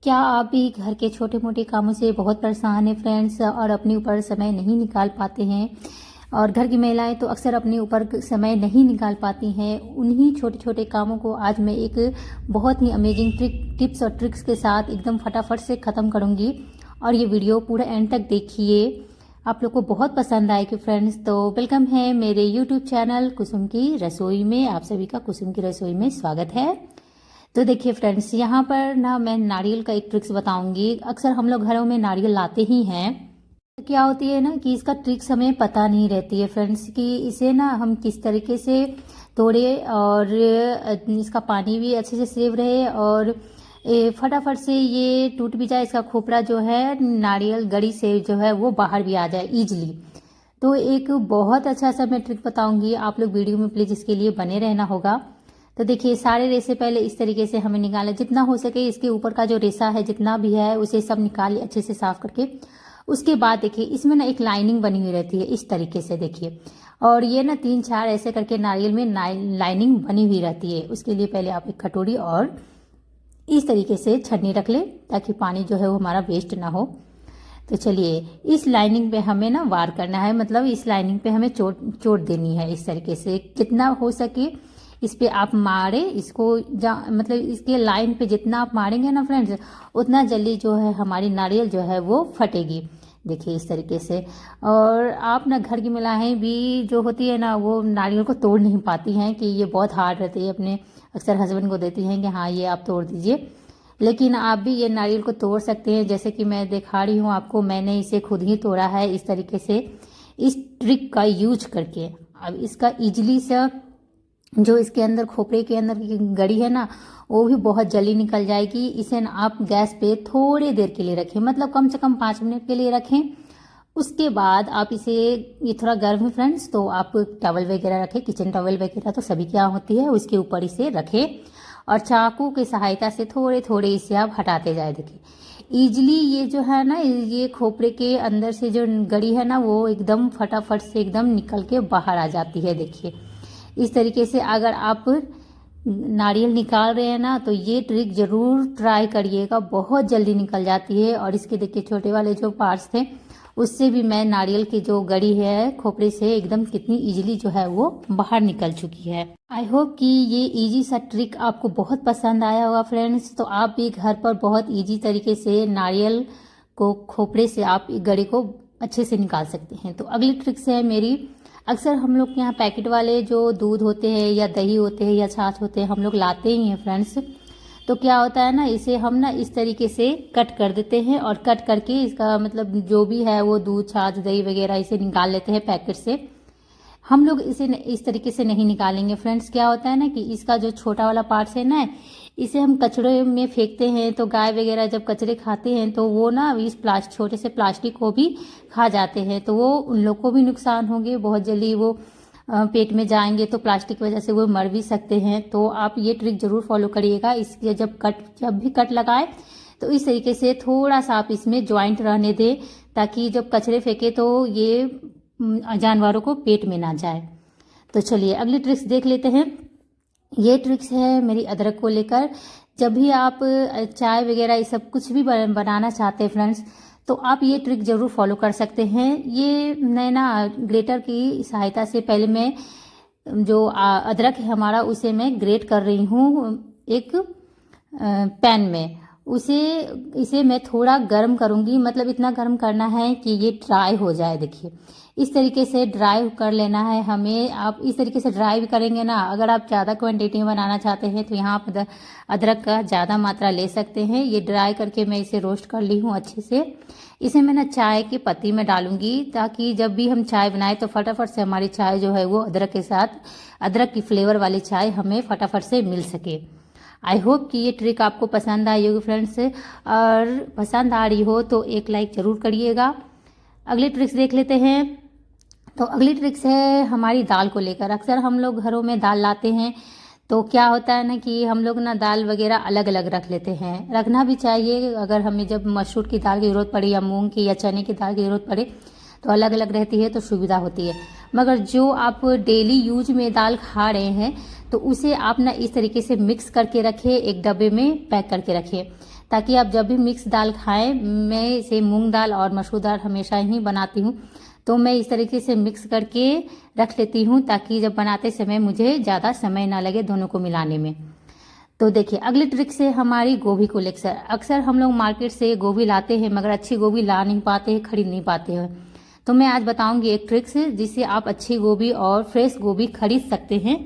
क्या आप भी घर के छोटे मोटे कामों से बहुत परेशान हैं फ्रेंड्स और अपने ऊपर समय नहीं निकाल पाते हैं। और घर की महिलाएं तो अक्सर अपने ऊपर समय नहीं निकाल पाती हैं। उन्हीं छोटे छोटे कामों को आज मैं एक बहुत ही अमेजिंग टिप्स और ट्रिक्स के साथ एकदम फटाफट से ख़त्म करूँगी। और ये वीडियो पूरा एंड तक देखिए, आप लोग को बहुत पसंद आएगी फ्रेंड्स। तो वेलकम है मेरे यूट्यूब चैनल कुसुम की रसोई में। आप सभी का कुसुम की रसोई में स्वागत है। तो देखिए फ्रेंड्स, यहाँ पर ना मैं नारियल का एक ट्रिक्स बताऊंगी। अक्सर हम लोग घरों में नारियल लाते ही हैं। क्या होती है ना कि इसका ट्रिक्स हमें पता नहीं रहती है फ्रेंड्स, कि इसे ना हम किस तरीके से तोड़े और इसका पानी भी अच्छे से सेव रहे और फटाफट से ये टूट भी जाए, इसका खोपड़ा जो है नारियल गड़ी से जो है वो बाहर भी आ जाए इजीली। तो एक बहुत अच्छा सा मैं ट्रिक बताऊंगी, आप लोग वीडियो में प्लीज़ इसके लिए बने रहना होगा। तो देखिए, सारे रेसे पहले इस तरीके से हमें निकालें, जितना हो सके इसके ऊपर का जो रेसा है जितना भी है उसे सब निकालिए अच्छे से साफ करके। उसके बाद देखिए, इसमें ना एक लाइनिंग बनी हुई रहती है इस तरीके से देखिए, और ये ना 3-4 ऐसे करके नारियल में लाइनिंग बनी हुई रहती है। उसके लिए पहले आप एक कटोरी और इस तरीके से छन्नी रख ले ताकि पानी जो है वो हमारा वेस्ट ना हो। तो चलिए, इस लाइनिंग पे हमें ना वार करना है, मतलब इस लाइनिंग पे हमें चोट देनी है इस तरीके से। जितना हो सके इस पे आप मारे इसको, मतलब इसके लाइन पे जितना आप मारेंगे ना फ्रेंड्स, उतना जल्दी जो है हमारी नारियल जो है वो फटेगी। देखिए इस तरीके से। और आप ना घर की महिलाएं भी जो होती है ना, वो नारियल को तोड़ नहीं पाती हैं कि ये बहुत हार्ड रहती है। अपने अक्सर हस्बैंड को देती हैं कि हाँ ये आप तोड़ दीजिए, लेकिन आप भी ये नारियल को तोड़ सकते हैं। जैसे कि मैं दिखा रही हूँ आपको, मैंने इसे खुद ही तोड़ा है इस तरीके से, इस ट्रिक का यूज करके। अब इसका इजीली से जो इसके अंदर खोपड़े के अंदर की गड़ी है ना, वो भी बहुत जल्दी निकल जाएगी। इसे ना आप गैस पे थोड़ी देर के लिए रखें, मतलब कम से कम 5 मिनट के लिए रखें। उसके बाद आप इसे, ये थोड़ा गर्म है फ्रेंड्स, तो आप टॉवल वगैरह रखें, किचन टॉवल वगैरह तो सभी क्या होती है, उसके ऊपर इसे रखें और चाकू की सहायता से थोड़े थोड़े इसे आप हटाते जाए। देखिए ईजिली ये जो है ना, ये खोपड़े के अंदर से जो गड़ी है ना, वो एकदम फटाफट से एकदम निकल के बाहर आ जाती है। देखिए इस तरीके से अगर आप नारियल निकाल रहे हैं ना, तो ये ट्रिक जरूर ट्राई करिएगा, बहुत जल्दी निकल जाती है। और इसके देखिए छोटे वाले जो पार्ट्स थे उससे भी मैं नारियल की जो गड़ी है खोपड़े से एकदम कितनी इजीली जो है वो बाहर निकल चुकी है। आई होप कि ये इजी सा ट्रिक आपको बहुत पसंद आया होगा फ्रेंड्स। तो आप भी घर पर बहुत इजी तरीके से नारियल को खोपड़े से आप गड़ी को अच्छे से निकाल सकते हैं। तो अगली ट्रिक है मेरी, अक्सर हम लोग के यहाँ पैकेट वाले जो दूध होते हैं या दही होते हैं या छाछ होते हैं, हम लोग लाते ही हैं फ्रेंड्स। तो क्या होता है ना, इसे हम ना इस तरीके से कट कर देते हैं और कट करके इसका मतलब जो भी है वो दूध छाछ दही वगैरह इसे निकाल लेते हैं पैकेट से। हम लोग इसे इस तरीके से नहीं निकालेंगे फ्रेंड्स। क्या होता है ना कि इसका जो छोटा वाला पार्ट है ना, इसे हम कचड़े में फेंकते हैं। तो गाय वगैरह जब कचरे खाते हैं तो वो ना इस छोटे से प्लास्टिक को भी खा जाते हैं, तो वो उन लोग को भी नुकसान होंगे, बहुत जल्दी वो पेट में जाएंगे, तो प्लास्टिक की वजह से वो मर भी सकते हैं। तो आप ये ट्रिक जरूर फॉलो करिएगा। इसके जब भी कट लगाए तो इस तरीके से थोड़ा सा आप इसमें ज्वाइंट रहने दें, ताकि जब कचरे फेंके तो ये जानवरों को पेट में ना जाए। तो चलिए अगली ट्रिक्स देख लेते हैं। ये ट्रिक्स है मेरी अदरक को लेकर। जब भी आप चाय वगैरह ये सब कुछ भी बनाना चाहते हैं फ्रेंड्स, तो आप ये ट्रिक जरूर फॉलो कर सकते हैं। ये मैं ना ग्रेटर की सहायता से पहले मैं जो अदरक है हमारा, उसे मैं ग्रेट कर रही हूँ एक पैन में। इसे मैं थोड़ा गर्म करूंगी, मतलब इतना गर्म करना है कि ये ड्राई हो जाए। देखिए इस तरीके से ड्राई कर लेना है हमें। आप इस तरीके से ड्राई भी करेंगे ना, अगर आप ज़्यादा क्वांटिटी में बनाना चाहते हैं तो यहाँ आप अदरक का ज़्यादा मात्रा ले सकते हैं। ये ड्राई करके मैं इसे रोस्ट कर ली हूँ अच्छे से। इसे मैं ना चाय की पत्ती में डालूंगी, ताकि जब भी हम चाय बनाए तो फटाफट से हमारी चाय जो है वो अदरक के साथ, अदरक की फ्लेवर वाली चाय हमें फटाफट से मिल सके। आई होप कि ये ट्रिक आपको पसंद आई होगी फ्रेंड्स, और पसंद आ रही हो तो एक लाइक ज़रूर करिएगा। अगली ट्रिक्स देख लेते हैं। तो अगली ट्रिक्स है हमारी दाल को लेकर। अक्सर हम लोग घरों में दाल लाते हैं, तो क्या होता है ना कि हम लोग ना दाल वगैरह अलग अलग रख लेते हैं। रखना भी चाहिए, अगर हमें जब मसूर की दाल की ज़रूरत पड़े या मूंग की या चने की दाल की ज़रूरत पड़े तो अलग अलग रहती है, तो सुविधा होती है। मगर जो आप डेली यूज में दाल खा रहे हैं तो उसे आप ना इस तरीके से मिक्स करके रखें, एक डब्बे में पैक करके रखें, ताकि आप जब भी मिक्स दाल खाएं, मैं इसे मूंग दाल और मसूर दाल हमेशा ही बनाती हूँ, तो मैं इस तरीके से मिक्स करके रख लेती हूँ ताकि जब बनाते समय मुझे ज़्यादा समय ना लगे दोनों को मिलाने में। तो देखिए अगली ट्रिक से हमारी गोभी को लेकर, अक्सर हम लोग मार्केट से गोभी लाते हैं मगर अच्छी गोभी ला नहीं पाते हैं, खरीद नहीं पाते हैं। तो मैं आज बताऊंगी एक ट्रिक से जिससे आप अच्छी गोभी और फ्रेश गोभी खरीद सकते हैं।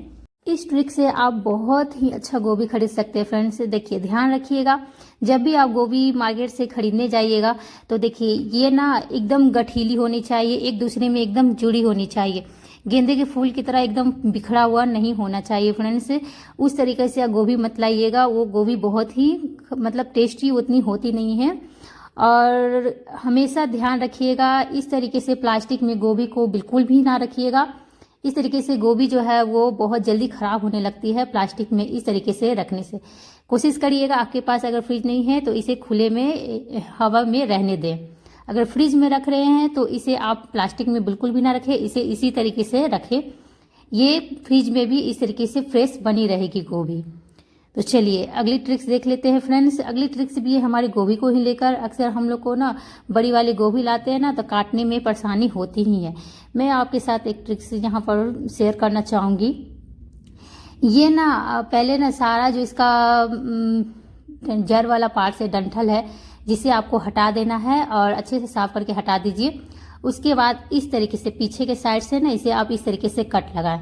इस ट्रिक से आप बहुत ही अच्छा गोभी खरीद सकते हैं फ्रेंड्स। देखिए ध्यान रखिएगा, जब भी आप गोभी मार्केट से खरीदने जाइएगा तो देखिए ये ना एकदम गठीली होनी चाहिए, एक दूसरे में एकदम जुड़ी होनी चाहिए, गेंदे के फूल की तरह एकदम बिखरा हुआ नहीं होना चाहिए फ्रेंड्स। उस तरीके से आप गोभी मत लाइएगा, वो गोभी बहुत ही मतलब टेस्टी उतनी होती नहीं है। और हमेशा ध्यान रखिएगा इस तरीके से प्लास्टिक में गोभी को बिल्कुल भी ना रखिएगा। इस तरीके से गोभी जो है वो बहुत जल्दी खराब होने लगती है प्लास्टिक में इस तरीके से रखने से। कोशिश करिएगा आपके पास अगर फ्रिज नहीं है तो इसे खुले में हवा में रहने दें। अगर फ्रिज में रख रहे हैं तो इसे आप प्लास्टिक में बिल्कुल भी ना रखें, इसे इसी तरीके से रखें। ये फ्रिज में भी इस तरीके से फ्रेश बनी रहेगी गोभी। तो चलिए अगली ट्रिक्स देख लेते हैं फ्रेंड्स। अगली ट्रिक्स भी है हमारी गोभी को ही लेकर। अक्सर हम लोग को ना बड़ी वाली गोभी लाते हैं ना तो काटने में परेशानी होती ही है। मैं आपके साथ एक ट्रिक्स यहाँ पर शेयर करना चाहूँगी। ये ना पहले ना सारा जो इसका जड़ वाला पार्ट है, डंठल है, जिसे आपको हटा देना है और अच्छे से साफ करके हटा दीजिए। उसके बाद इस तरीके से पीछे के साइड से ना इसे आप इस तरीके से कट लगाएं।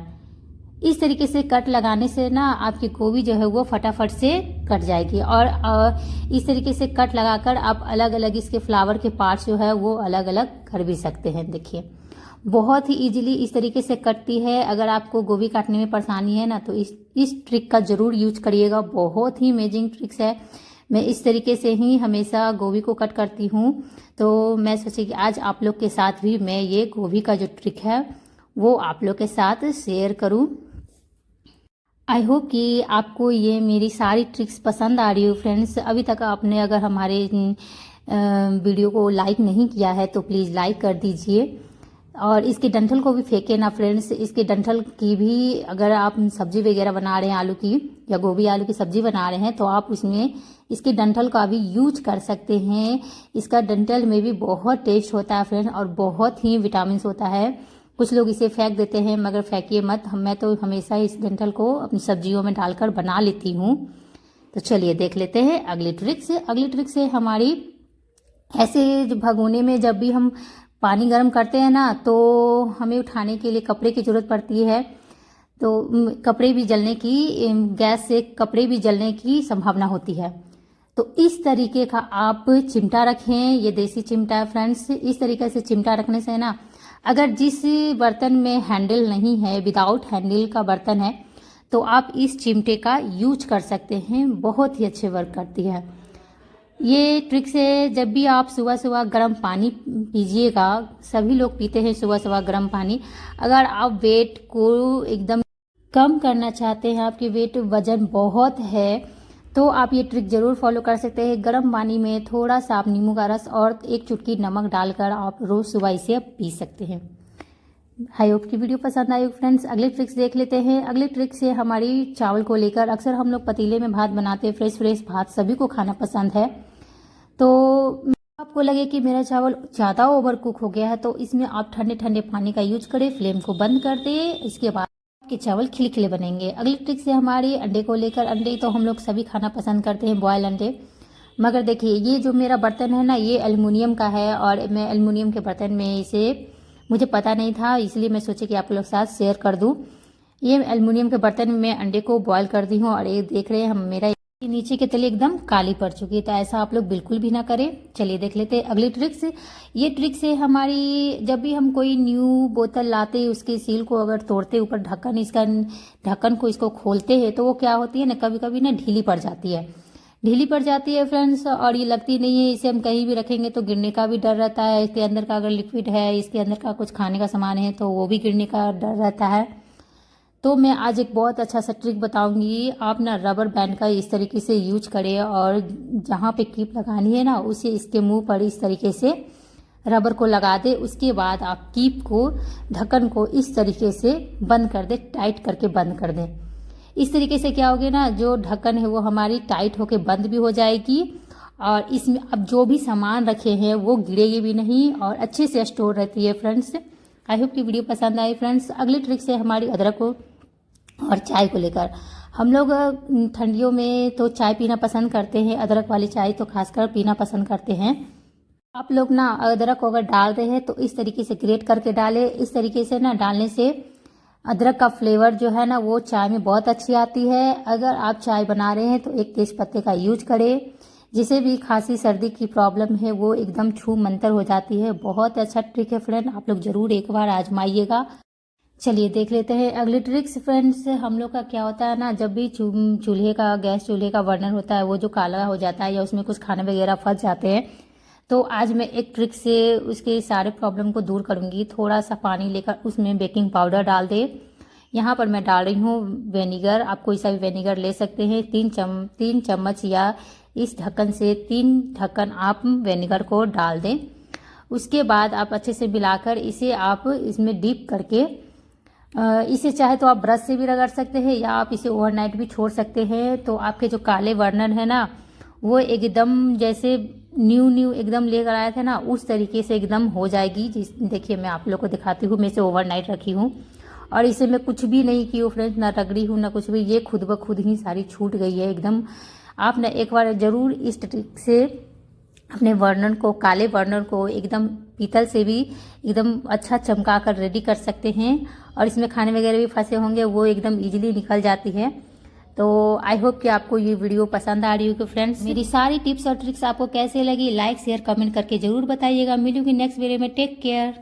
इस तरीके से कट लगाने से ना आपकी गोभी जो है वो फटाफट से कट जाएगी। और इस तरीके से कट लगाकर आप अलग अलग इसके फ्लावर के पार्ट्स जो है वो अलग अलग कर भी सकते हैं। देखिए बहुत ही इजीली इस तरीके से कटती है। अगर आपको गोभी काटने में परेशानी है ना तो इस ट्रिक का जरूर यूज करिएगा, बहुत ही अमेजिंग ट्रिक्स है। मैं इस तरीके से ही हमेशा गोभी को कट करती हूँ। तो मैं सोची कि आज आप लोग के साथ भी मैं ये गोभी का जो ट्रिक है वो आप लोग के साथ शेयर करूँ। आई होप कि आपको ये मेरी सारी ट्रिक्स पसंद आ रही हो फ्रेंड्स। अभी तक आपने अगर हमारे वीडियो को लाइक नहीं किया है तो प्लीज़ लाइक कर दीजिए। और इसके डंठल को भी फेंके ना फ्रेंड्स। इसके डंठल की भी अगर आप सब्जी वगैरह बना रहे हैं आलू की या गोभी आलू की सब्जी बना रहे हैं तो आप उसमें इसके डंठल का भी यूज कर सकते हैं। इसका डंठल में भी बहुत टेस्ट होता है फ्रेंड्स और बहुत ही विटामिन होता है। कुछ लोग इसे फेंक देते हैं मगर फेंकिए मत। मैं तो हमेशा इस डंठल को अपनी सब्जियों में डालकर बना लेती हूँ। तो चलिए देख लेते हैं अगली ट्रिक से। अगली ट्रिक से हमारी ऐसे भगोने में जब भी हम पानी गर्म करते हैं ना तो हमें उठाने के लिए कपड़े की ज़रूरत पड़ती है। तो कपड़े भी जलने की, गैस से कपड़े भी जलने की संभावना होती है। तो इस तरीके का आप चिमटा रखें। ये देसी चिमटा है फ्रेंड्स। इस तरीके से चिमटा रखने से ना अगर जिस बर्तन में हैंडल नहीं है, विदाउट हैंडल का बर्तन है, तो आप इस चिमटे का यूज कर सकते हैं। बहुत ही अच्छे वर्क करती है ये ट्रिक से। जब भी आप सुबह सुबह गर्म पानी पीजिएगा, सभी लोग पीते हैं सुबह सुबह गर्म पानी। अगर आप वेट को एकदम कम करना चाहते हैं, आपकी वेट वजन बहुत है, तो आप ये ट्रिक जरूर फॉलो कर सकते हैं। गर्म पानी में थोड़ा सा आप नींबू का रस और एक चुटकी नमक डालकर आप रोज सुबह इसे पी सकते हैं। आई होप की वीडियो पसंद आई फ्रेंड्स। अगले ट्रिक्स देख लेते हैं। अगले ट्रिक से हमारी चावल को लेकर, अक्सर हम लोग पतीले में भात बनाते हैं। फ्रेश भात सभी को खाना पसंद है। तो आपको लगे कि मेरा चावल ज़्यादा ओवर कुक हो गया है तो इसमें आप ठंडे ठंडे पानी का यूज करें, फ्लेम को बंद कर दें। इसके बाद आपके चावल खिलखिले बनेंगे। अगली ट्रिक से हमारी अंडे को लेकर। अंडे तो हम लोग सभी खाना पसंद करते हैं, बॉयल अंडे। मगर देखिए ये जो मेरा बर्तन है ना ये एल्युमिनियम का है और मैं एल्युमिनियम के बर्तन में इसे मुझे पता नहीं था, इसलिए मैं सोची कि आप लोग साथ शेयर कर दूँ। ये एल्युमिनियम के बर्तन में मैं अंडे को बॉयल कर दी हूँ और ये देख रहे हैं हम मेरा नीचे के तले एकदम काली पड़ चुकी है। तो ऐसा आप लोग बिल्कुल भी ना करें। चलिए देख लेते हैं अगली ट्रिक से। ये ट्रिक से हमारी, जब भी हम कोई न्यू बोतल लाते उसके सील को अगर तोड़ते, ऊपर ढक्कन, इसका ढक्कन को इसको खोलते हैं तो वो क्या होती है ना, कभी कभी ना ढीली पड़ जाती है। ढीली पड़ जाती है फ्रेंड्स और ये लगती नहीं है। इसे हम कहीं भी रखेंगे तो गिरने का भी डर रहता है। इसके अंदर का अगर लिक्विड है, इसके अंदर का कुछ खाने का सामान है तो वो भी गिरने का डर रहता है। तो मैं आज एक बहुत अच्छा सा ट्रिक बताऊंगी। आप ना रबर बैंड का इस तरीके से यूज करें और जहाँ पे कीप लगानी है ना उसे इसके मुंह पर इस तरीके से रबर को लगा दे। उसके बाद आप कीप को, ढक्कन को इस तरीके से बंद कर दे, टाइट करके बंद कर दे। इस तरीके से क्या होगा ना, जो ढक्कन है वो हमारी टाइट होके बंद भी हो जाएगी और इसमें अब जो भी सामान रखे हैं वो गिरेगी भी नहीं और अच्छे से स्टोर रहती है फ्रेंड्स। आई होप कि वीडियो पसंद आई फ्रेंड्स। अगली ट्रिक से हमारी अदरक को और चाय को लेकर, हम लोग ठंडियों में तो चाय पीना पसंद करते हैं, अदरक वाली चाय तो खासकर पीना पसंद करते हैं। आप लोग ना अदरक को अगर डाल रहे हैं तो इस तरीके से ग्रेट करके डालें। इस तरीके से ना डालने से अदरक का फ्लेवर जो है ना वो चाय में बहुत अच्छी आती है। अगर आप चाय बना रहे हैं तो एक तेज पत्ते का यूज करें, जिसे भी खांसी सर्दी की प्रॉब्लम है वो एकदम छू मंतर हो जाती है। बहुत अच्छा ट्रिक है फ्रेंड, आप लोग ज़रूर एक बार आजमाइएगा। चलिए देख लेते हैं अगली ट्रिक्स फ्रेंड्स। हम लोग का क्या होता है ना, जब भी चूल्हे का गैस चूल्हे का बर्नर होता है वो जो काला हो जाता है या उसमें कुछ खाने वगैरह फंस जाते हैं, तो आज मैं एक ट्रिक से उसके सारे प्रॉब्लम को दूर करूंगी। थोड़ा सा पानी लेकर उसमें बेकिंग पाउडर डाल दे। यहाँ पर मैं डाल रही हूँ वेनेगर, आप कोई सा भी वेनेगर ले सकते हैं। 3 चम्मच या इस ढक्कन से 3 ढक्कन आप वेनेगर को डाल दें। उसके बाद आप अच्छे से मिलाकर इसे आप इसमें डीप करके इसे चाहे तो आप ब्रश से भी रगड़ सकते हैं या आप इसे ओवरनाइट भी छोड़ सकते हैं। तो आपके जो काले बर्नर है ना वो एकदम जैसे न्यू एकदम लेकर आया था ना उस तरीके से एकदम हो जाएगी। देखिए मैं आप लोग को दिखाती हूँ, मैं इसे ओवरनाइट रखी हूँ और इसे मैं कुछ भी नहीं की हूँ फ्रेंड्स, ना रगड़ी हूँ ना कुछ भी, ये खुद ब खुद ही सारी छूट गई है एकदम। आप ना एक बार ज़रूर इस ट्रिक से अपने बर्नर को, काले बर्नर को एकदम पीतल से भी एकदम अच्छा चमका कर रेडी कर सकते हैं और इसमें खाने वगैरह भी फंसे होंगे वो एकदम इजीली निकल जाती है। तो आई होप कि आपको ये वीडियो पसंद आ रही होगी फ्रेंड्स। मेरी सारी टिप्स और ट्रिक्स आपको कैसे लगी लाइक शेयर कमेंट करके जरूर बताइएगा। मिलूंगी नेक्स्ट वीडियो में, टेक केयर।